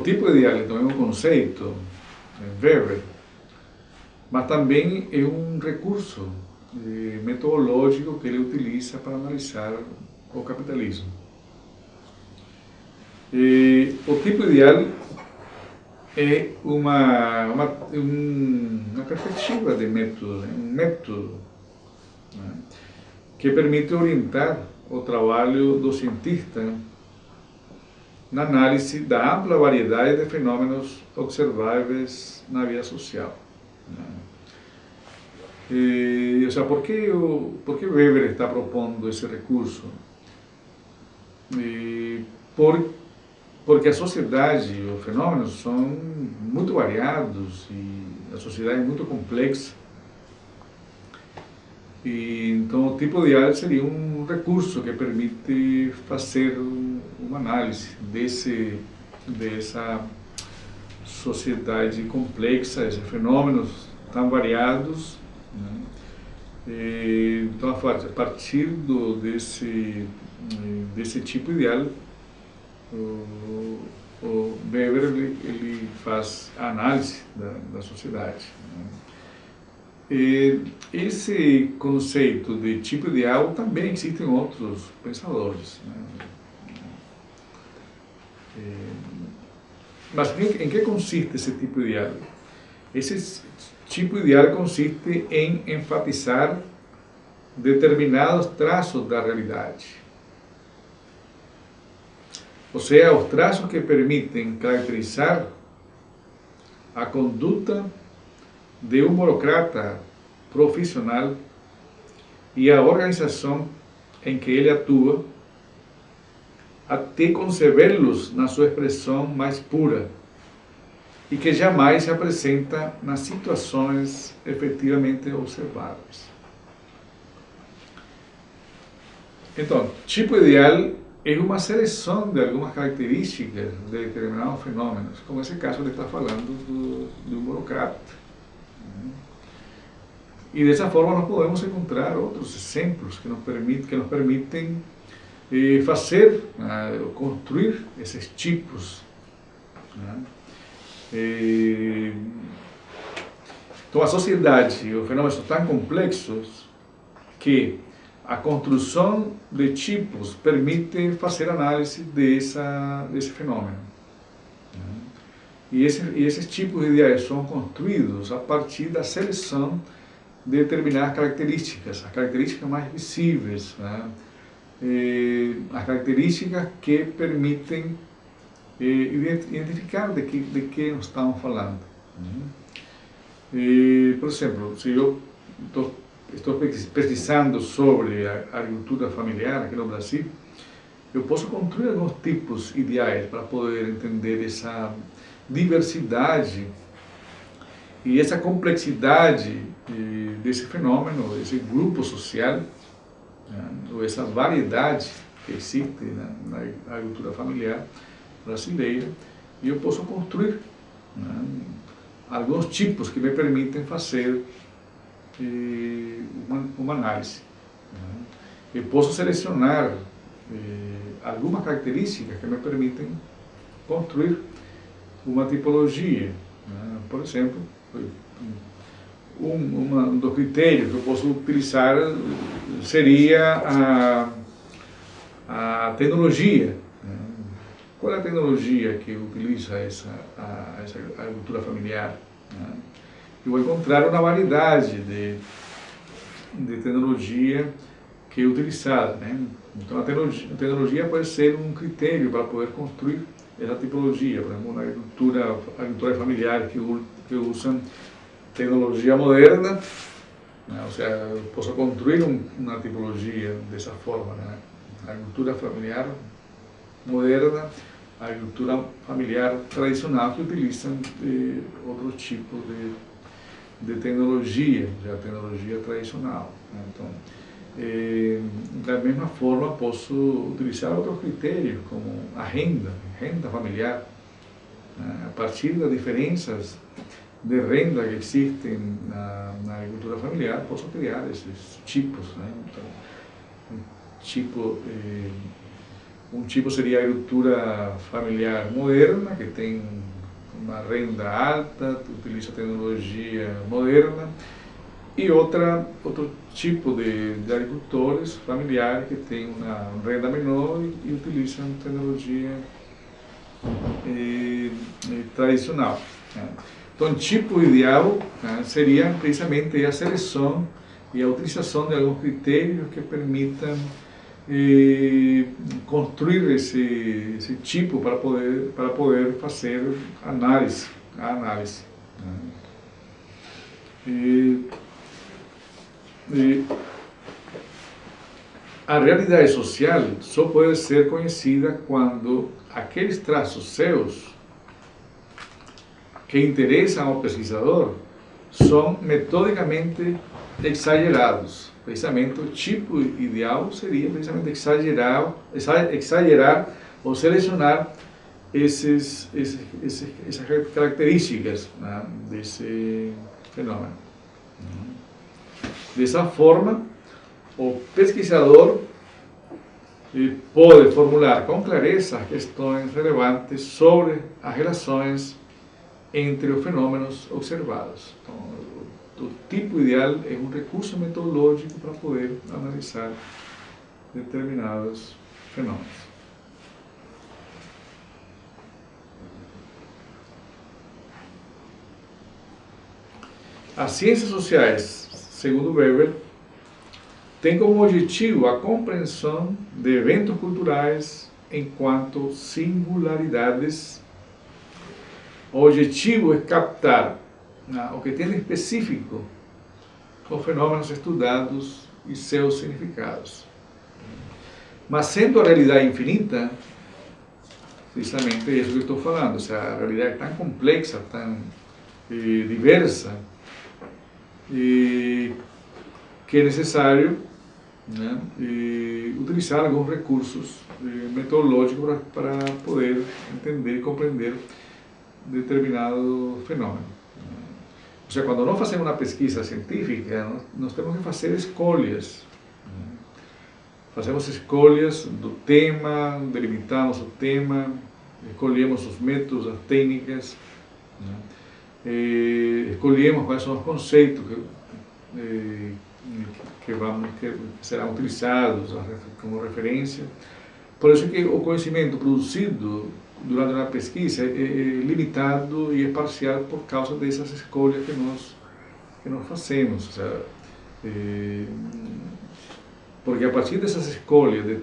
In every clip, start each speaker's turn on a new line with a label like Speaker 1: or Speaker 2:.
Speaker 1: tipo ideal então é um conceito, Weber, mas também é um recurso metodológico que ele utiliza para analisar o capitalismo. O tipo ideal é uma perspectiva de método, um método, né, que permite orientar o trabalho do cientista na análise da ampla variedade de fenômenos observáveis na vida social. Ou seja, por que Weber está propondo esse recurso? Porque a sociedade, os fenômenos são muito variados e a sociedade é muito complexa. E, então, o tipo ideal seria um recurso que permite fazer uma análise dessa sociedade complexa, esses fenômenos tão variados, né? Então, a partir desse tipo ideal, o Weber ele faz a análise da sociedade, né? Esse conceito de tipo ideal também existem outros pensadores, né? Mas em que consiste esse tipo ideal? Esse tipo ideal consiste em enfatizar determinados traços da realidade. Ou seja, os traços que permitem caracterizar a conduta de um burocrata profissional e a organização em que ele atua, até concebê-los na sua expressão mais pura e que jamais se apresenta nas situações efetivamente observáveis. Então, tipo ideal é uma seleção de algumas características de determinados fenômenos, como esse caso ele está falando do burocrata. E dessa forma nós podemos encontrar outros exemplos que nos permitem fazer, construir esses tipos, né? Então a sociedade e os fenômenos são tão complexos que a construção de tipos permite fazer análise desse fenômeno. E esses tipos ideais são construídos a partir da seleção de determinadas características, as características mais visíveis, né? As características que permitem identificar de que nós estamos falando. Por exemplo, se eu estou pesquisando sobre a agricultura familiar aqui no Brasil, eu posso construir alguns tipos ideais para poder entender essa diversidade e essa complexidade desse fenômeno, desse grupo social, né, ou essa variedade que existe na agricultura familiar brasileira, e eu posso construir, né, alguns tipos que me permitem fazer uma análise, né. Eu posso selecionar algumas características que me permitem construir uma tipologia, né. Por exemplo, um dos critérios que eu posso utilizar seria a tecnologia. Qual é a tecnologia que utiliza essa agricultura familiar? Eu vou encontrar uma variedade de tecnologia que é utilizada, né? Então a tecnologia pode ser um critério para poder construir essa tipologia. Por exemplo, na agricultura familiar que usam tecnologia moderna, né? Ou seja, eu posso construir uma tipologia dessa forma, né? A agricultura familiar moderna, a agricultura familiar tradicional que utilizam outros tipos de tecnologia, a tecnologia tradicional, né? Então, da mesma forma, posso utilizar outros critérios, como a renda familiar, né? A partir das diferenças de renda que existem na agricultura familiar, posso criar esses tipos, né? Então, um tipo Um tipo seria a agricultura familiar moderna, que tem uma renda alta, utiliza tecnologia moderna, e outro tipo de agricultores familiares que têm uma renda menor e utilizam tecnologia tradicional. Né? Então, o tipo ideal, né, seria precisamente a seleção e a utilização de alguns critérios que permitam construir esse tipo para poder fazer análise, a análise. Né? A realidade social só pode ser conhecida quando aqueles traços seus que interessam ao pesquisador são metodicamente exagerados. Precisamente o tipo ideal seria precisamente exagerar ou selecionar essas características, né, desse fenômeno. Dessa forma, o pesquisador pode formular com clareza questões relevantes sobre as relações entre os fenômenos observados. Então, o tipo ideal é um recurso metodológico para poder analisar determinados fenômenos. As ciências sociais, segundo Weber, têm como objetivo a compreensão de eventos culturais enquanto singularidades. O objetivo é captar o que tem de específico os fenômenos estudados e seus significados. Mas sendo a realidade infinita, precisamente é isso que eu estou falando, ou seja, a realidade é tão complexa, tão diversa, que é necessário, né, utilizar alguns recursos metodológicos para poder entender e compreender determinado fenômeno. Ou seja, quando nós fazemos uma pesquisa científica, nós temos que fazer escolhas. Fazemos escolhas do tema, delimitamos o tema, escolhemos os métodos, as técnicas, escolhemos quais são os conceitos que serão utilizados como referência. Por isso que o conhecimento produzido durante uma pesquisa é limitado e é parcial por causa dessas escolhas que nós fazemos. Ou seja, porque a partir dessas escolhas de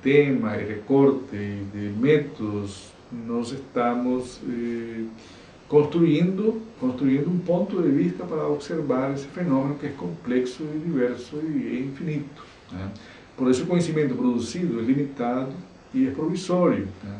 Speaker 1: tema e recorte e de métodos, nós estamos construindo um ponto de vista para observar esse fenômeno que é complexo e diverso e é infinito. Né? Por isso o conhecimento produzido é limitado e é provisório. Né?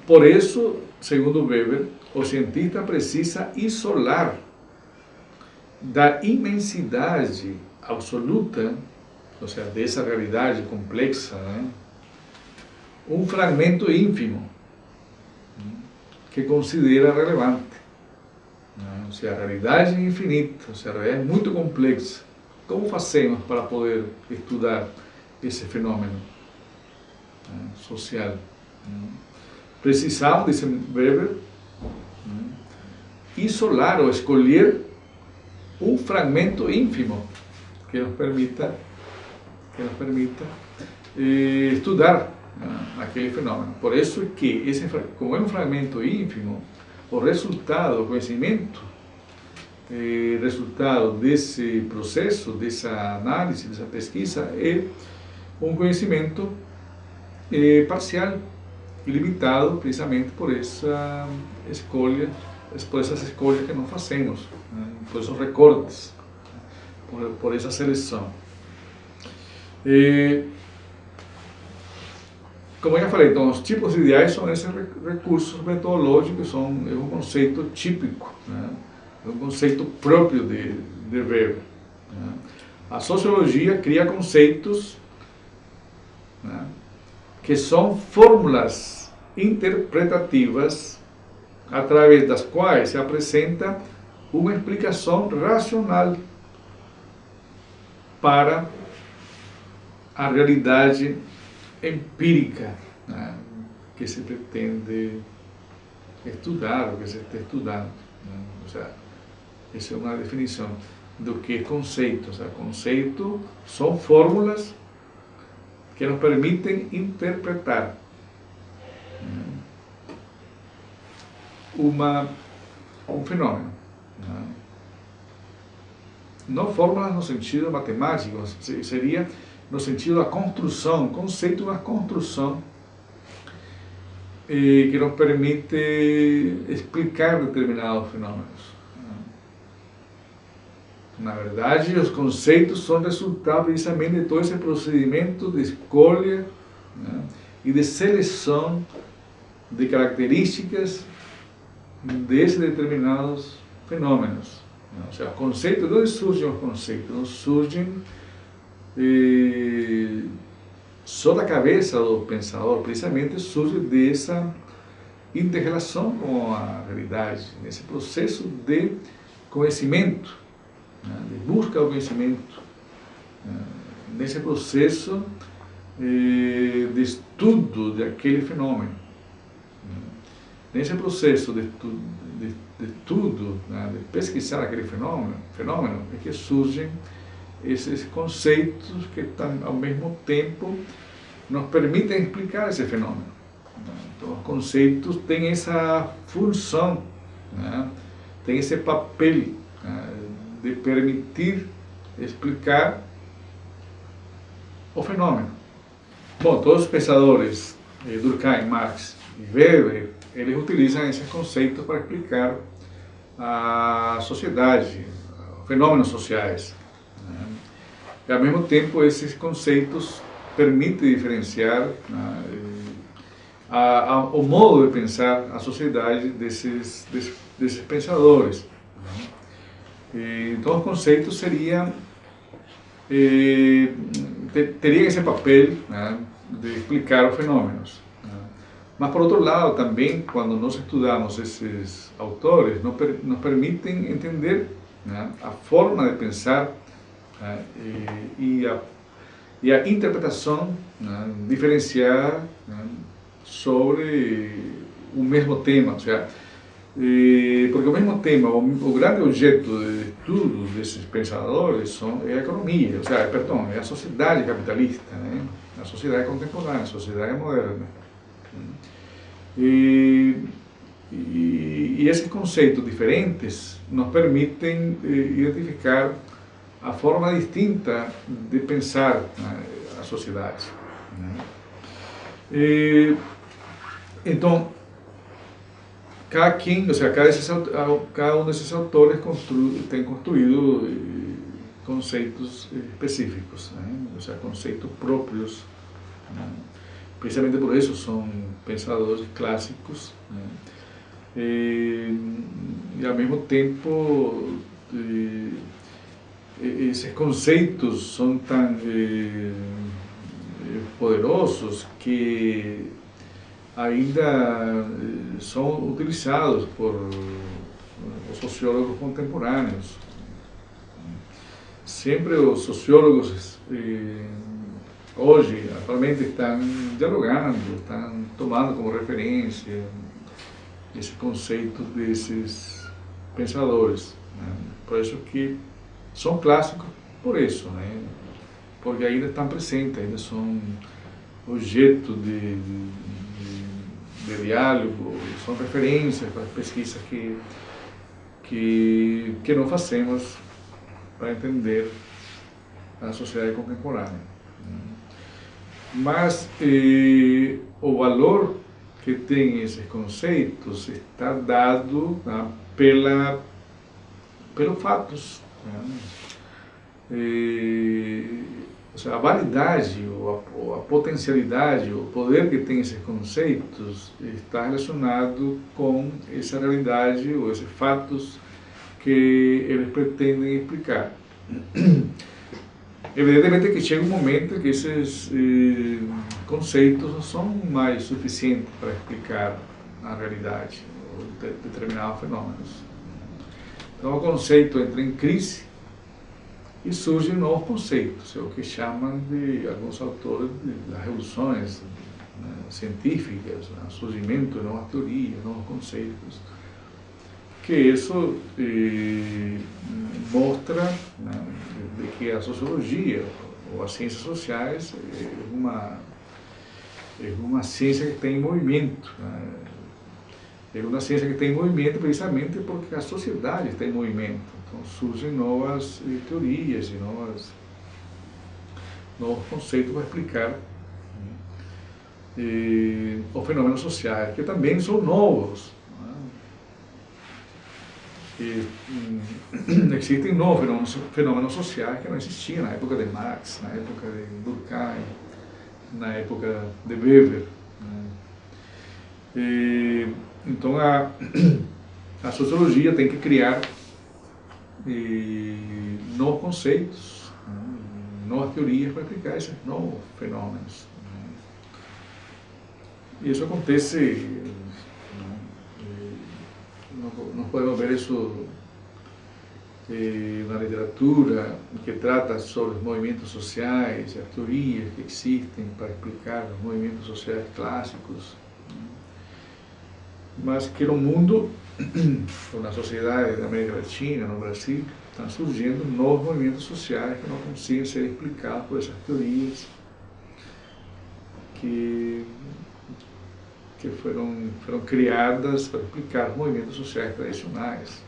Speaker 1: Por isso, segundo Weber, o cientista precisa isolar da imensidade absoluta, ou seja, dessa realidade complexa, né, um fragmento ínfimo que considera relevante. Ou seja, a realidade é infinita, ou seja, a realidade é muito complexa. Como fazemos para poder estudar esse fenômeno social? Precisamos, diz Weber, isolar ou escolher um fragmento ínfimo que nos permita estudar aquele fenômeno. Por isso que, como é um fragmento ínfimo, o resultado, o conhecimento, resultado desse processo, dessa análise, dessa pesquisa, é um conhecimento parcial e limitado precisamente por essa escolha, por essas escolhas que nós fazemos, né? Por esses recortes, por essa seleção. Como eu já falei, então, os tipos ideais são esses recursos metodológicos, é um conceito típico, né? É um conceito próprio de Weber. Né? A sociologia cria conceitos, né, que são fórmulas interpretativas através das quais se apresenta uma explicação racional para a realidade empírica, né, que se pretende estudar, ou que se está estudando, né? Ou seja, essa é uma definição do que é conceito. Ou seja, conceito são fórmulas que nos permitem interpretar um fenômeno. Não fórmulas no sentido matemático, seria no sentido da construção, conceito é uma construção que nos permite explicar determinados fenômenos. Na verdade, os conceitos são resultado precisamente de todo esse procedimento de escolha, né, e de seleção de características desses determinados fenômenos. Ou seja, conceitos, de onde surgem os conceitos? Não surgem só da cabeça do pensador, precisamente surge dessa inter-relação com a realidade, nesse processo de conhecimento, né, de busca do conhecimento, nesse processo de estudo daquele fenômeno. Nesse processo de estudo, né, de pesquisar aquele fenômeno, é que surgem esses conceitos que ao mesmo tempo nos permitem explicar esse fenômeno. Então, os conceitos têm essa função, né, têm esse papel, né, de permitir explicar o fenômeno. Bom, todos os pensadores, Durkheim, Marx e Weber, eles utilizam esses conceitos para explicar a sociedade, fenômenos sociais, né? E ao mesmo tempo esses conceitos permitem diferenciar, né, o modo de pensar a sociedade desses pensadores, né? Então os conceitos seriam, teriam esse papel, né, de explicar os fenômenos. Mas, por outro lado, também, quando nós estudamos esses autores, nos permitem entender, né, a forma de pensar, né, e a interpretação, né, diferenciar, né, sobre o mesmo tema. Ou seja, porque o mesmo tema, o grande objeto de estudo desses pensadores é a economia, ou seja, perdão, é a sociedade capitalista, né, a sociedade contemporânea, a sociedade moderna. E esses conceitos diferentes nos permitem identificar a forma distinta de pensar, né, a sociedade, né? Então, ou seja, cada um desses autores tem construído conceitos específicos, né? Ou seja, conceitos próprios, né? Precisamente por isso são pensadores clássicos, né? E ao mesmo tempo esses conceitos são tão poderosos que ainda são utilizados por os sociólogos contemporâneos. Sempre os sociólogos hoje, atualmente, estão dialogando, estão tomando como referência esse conceito desses pensadores, né? Por isso que são clássicos, por isso, né? Porque ainda estão presentes, ainda são objeto de diálogo, são referências para as pesquisas que nós fazemos para entender a sociedade contemporânea. Mas o valor que tem esses conceitos está dado, né, pelos fatos, né? Ou seja, a validade, a potencialidade, o poder que tem esses conceitos está relacionado com essa realidade ou esses fatos que eles pretendem explicar. Evidentemente que chega um momento que esses conceitos não são mais suficientes para explicar a realidade ou determinados fenômenos. Então o conceito entra em crise e surgem novos conceitos, é o que chamam de, alguns autores, de revoluções, né, científicas, né, surgimento de novas teorias, novos conceitos, que isso mostra, né, de que a sociologia ou as ciências sociais é uma ciência que tem movimento, né? É uma ciência que tem movimento precisamente porque a sociedade está em movimento. Então surgem novas teorias e novos conceitos para explicar, né, os fenômenos sociais, que também são novos. Existem novos fenômenos sociais que não existiam na época de Marx, na época de Durkheim, na época de Weber, né? Então a sociologia tem que criar novos conceitos, né, novas teorias para explicar esses novos fenômenos, né? E isso acontece, né, nós podemos ver isso na literatura, que trata sobre os movimentos sociais, as teorias que existem para explicar os movimentos sociais clássicos, né? Mas que no mundo, ou na sociedade da América Latina, no Brasil, estão surgindo novos movimentos sociais que não conseguem ser explicados por essas teorias que foram criadas para explicar os movimentos sociais tradicionais.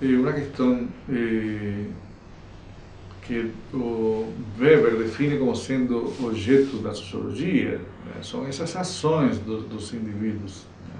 Speaker 1: E uma questão que o Weber define como sendo objeto da sociologia, né, são essas ações dos indivíduos, né?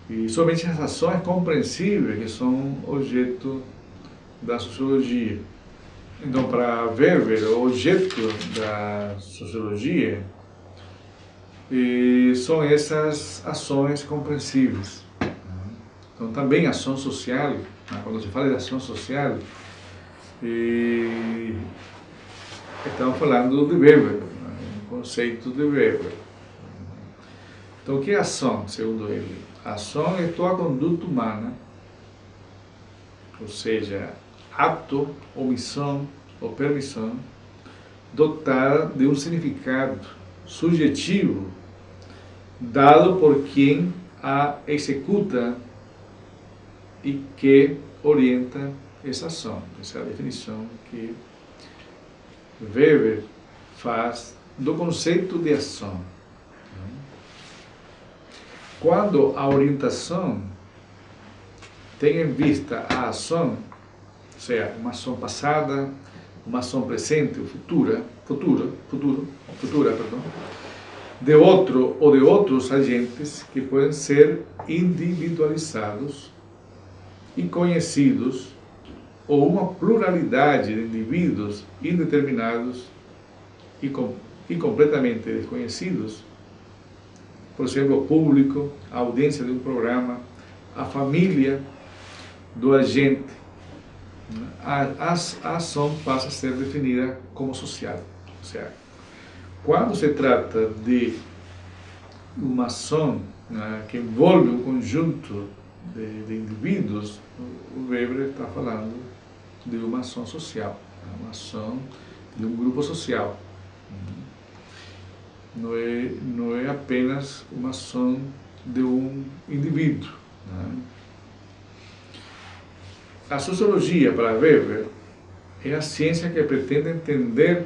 Speaker 1: E somente essas ações compreensíveis que são objeto da sociologia. Então, para Weber, o objeto da sociologia são essas ações compreensíveis. Então, também ação social, né, quando se fala de ação social, estamos falando de Weber, né, um conceito de Weber. Então, o que é ação, segundo ele? A ação é toda a conduta humana, ou seja, ato, omissão ou permissão, dotada de um significado subjetivo dado por quem a executa e que orienta essa ação. Essa é a definição que Weber faz do conceito de ação. Quando a orientação tem em vista a ação, ou seja, uma ação passada, uma ação presente ou futura, de outro ou de outros agentes que podem ser individualizados e conhecidos, ou uma pluralidade de indivíduos indeterminados e completamente desconhecidos, por exemplo, o público, a audiência de um programa, a família do agente, a ação passa a ser definida como social. Ou seja, quando se trata de uma ação, né, que envolve um conjunto de indivíduos, o Weber está falando de uma ação social, uma ação de um grupo social. Não é apenas uma ação de um indivíduo, né? A sociologia, para Weber, é a ciência que pretende entender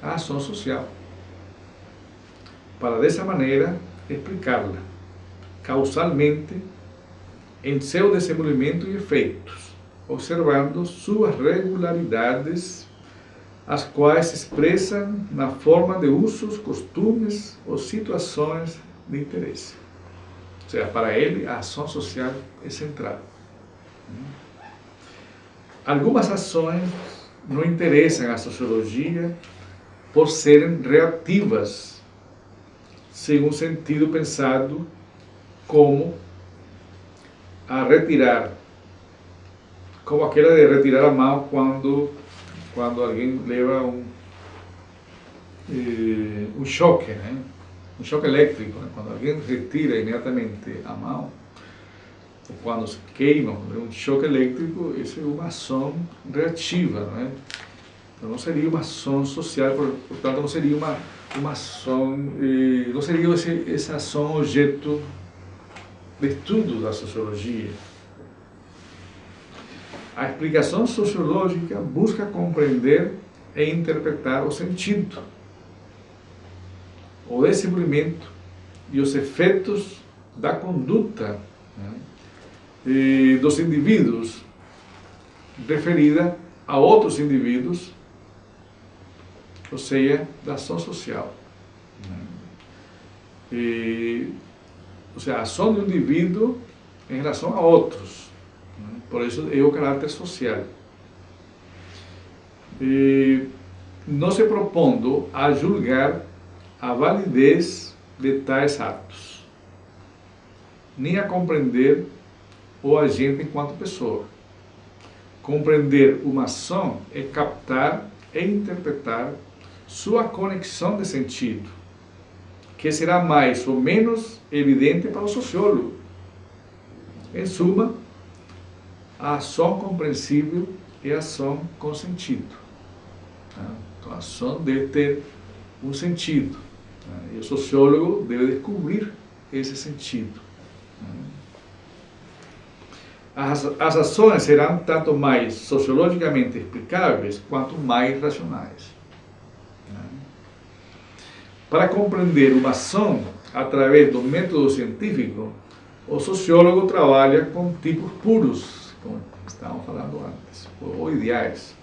Speaker 1: a ação social, para dessa maneira explicá-la causalmente em seu desenvolvimento e efeitos, observando suas regularidades, as quais se expressam na forma de usos, costumes ou situações de interesse. Ou seja, para ele, a ação social é central. Algumas ações não interessam à sociologia por serem reativas, sem um sentido pensado como a retirar, como aquela de retirar a mão quando alguém leva um choque, né? um choque elétrico, né? Quando alguém retira imediatamente a mão, ou quando se queima, um choque elétrico, isso é uma ação reativa, não é? Então não seria uma ação social, portanto não seria uma ação, não seria essa ação objeto de estudo da sociologia. A explicação sociológica busca compreender e interpretar o sentido, o desenvolvimento e os efeitos da conduta, né, dos indivíduos referida a outros indivíduos, ou seja, da ação social. Ou seja, a ação do indivíduo em relação a outros. Por isso é o caráter social. Não se propondo a julgar a validez de tais atos, nem a compreender o agente enquanto pessoa. Compreender uma ação é captar e interpretar sua conexão de sentido, que será mais ou menos evidente para o sociólogo. Em suma, a ação compreensível é a ação com sentido. Então, a ação deve ter um sentido, e o sociólogo deve descobrir esse sentido. As ações serão tanto mais sociologicamente explicáveis quanto mais racionais. Para compreender uma ação através do método científico, o sociólogo trabalha com tipos puros, como estávamos falando antes, ou ideais.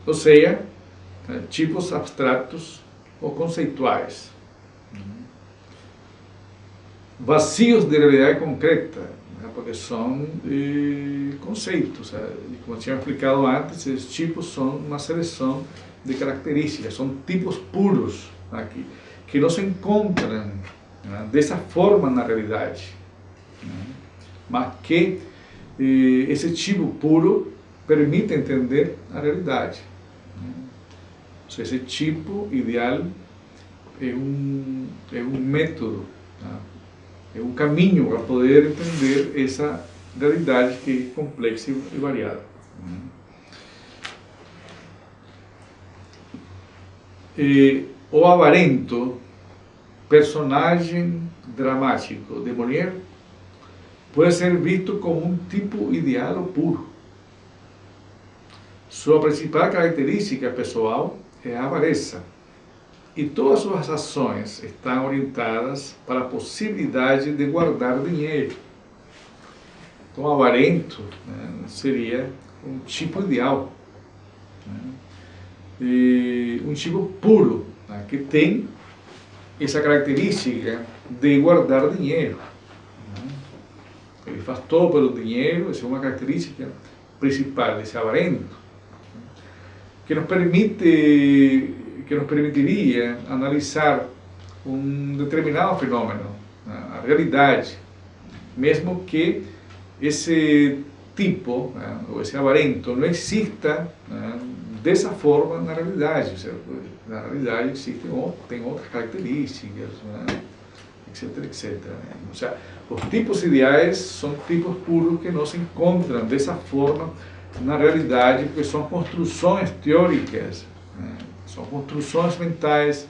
Speaker 1: Ou seja, tipos abstratos ou conceituais, vazios de realidade concreta, porque são conceitos. Como tinha explicado antes, esses tipos são uma seleção de características, são tipos puros aqui, que não se encontram dessa forma na realidade, mas que esse tipo puro permite entender a realidade. Ou seja, esse tipo ideal é um método, é um caminho para poder entender essa realidade que é complexa e variada. O avarento, personagem dramático de Molière, pode ser visto como um tipo ideal ou puro. Sua principal característica pessoal é a avareza, e todas suas ações estão orientadas para a possibilidade de guardar dinheiro. Então, o avarento, seria um tipo ideal, e um tipo puro, que tem essa característica de guardar dinheiro. Ele faz todo pelo dinheiro, essa é uma característica principal desse avarento, que nos permitiria analisar um determinado fenômeno, a realidade, mesmo que esse tipo, ou esse avarento, não exista dessa forma na realidade. Na realidade tem outras características, etc, etc. Ou seja, os tipos ideais são tipos puros que não se encontram dessa forma na realidade, porque são construções teóricas, são construções mentais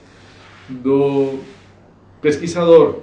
Speaker 1: do pesquisador.